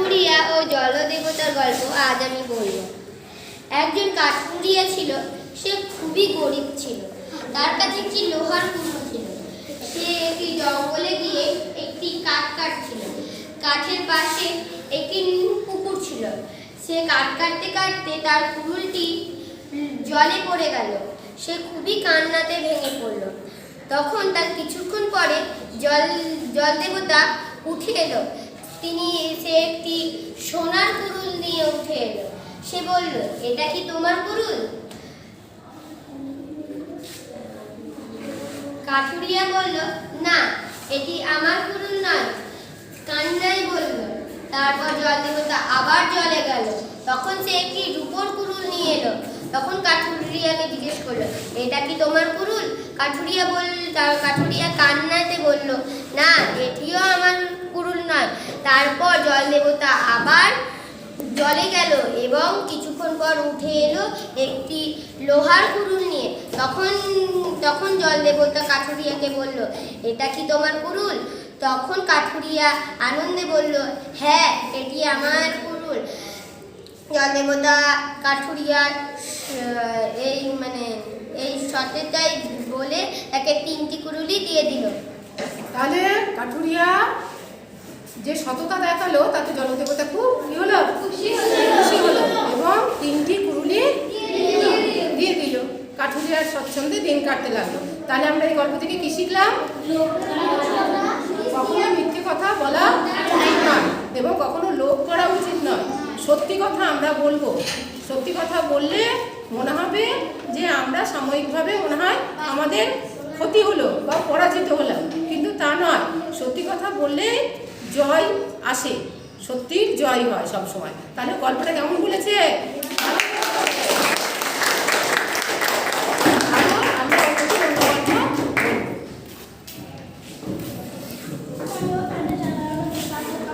কাঠুরিয়া ও জলদেবতার গল্প আজ আমি বলব। একজন কাঠুরিয়া ছিল, সে খুবই গরিব ছিল। তার কাছে একটি লোহার কুড়ুল ছিল। সে একটি জঙ্গলে গিয়ে একটি কাঠ কাটছিল। কাঠের পাশে একটি পুকুর ছিল। সে কাঠ কাটতে কাটতে তার কুড়ুলটি জলে পড়ে গেল। সে খুবই কান্নাতে ভেঙে পড়ল। তখন তার কিছুক্ষণ পরে জলদেবতা উঠে এলো। সে একটি সোনার কুড়ুল নিয়ে উঠে এলো। সে বলল, এটা কি তোমার কুড়ুল? কাঠুরিয়া বলল, না, এটি আমার কুড়ুল নয়। কান্নাই বলল। তারপর জলদেবতা আবার জলে গেল। তখন সে একটি রূপোর কুড়ুল নিয়ে এলো। তখন কাঠুরিয়াকে জিজ্ঞেস করলো, এটা কি তোমার কুড়ুল? কাঠুরিয়া কান্নাতে বলল, না, এটিও আমার কুড়ুল নয়। তারপর জলদেবতা আবার জলে গেল এবং কিছুক্ষণ পর উঠে এলো একটি লোহার কুড়ুল নিয়ে। তখন জলদেবতা কাঠুরিয়াকে বলল, এটা কি তোমার কুড়ুল? তখন কাঠুরিয়া আনন্দে বলল, হ্যাঁ, এটি আমার কুড়ুল। জলদেবতা কাঠুরিয়ার এই সত্যটাই বলে তাকে 3টি কুড়ুলই দিয়ে দিল। তাহলে কাঠুরিয়া যে সততা দেখালো তাতে জলদেবতা খুব কি হলো? খুশি হলো এবং 3টি কুড়ুলি দিয়ে দিল। কাঠুরিয়ার স্বচ্ছন্দে দিন কাটতে লাগলো। তাহলে আমরা এই গল্প থেকে কি শিখলাম? কখনো মিথ্যে কথা বলা উচিত নয় এবং কখনো লোভ করা উচিত নয়। সত্যি কথা আমরা বলবো। সত্যি কথা বললে মনে হবে যে আমরা সাময়িকভাবে মনে হয় আমাদের ক্ষতি হলো বা পরাজিত হলাম, কিন্তু তা নয়। সত্যি কথা বললে জয় আসে, সত্যির জয় হয় সব সময়। তাহলে গল্পটা কেমন বলেছে?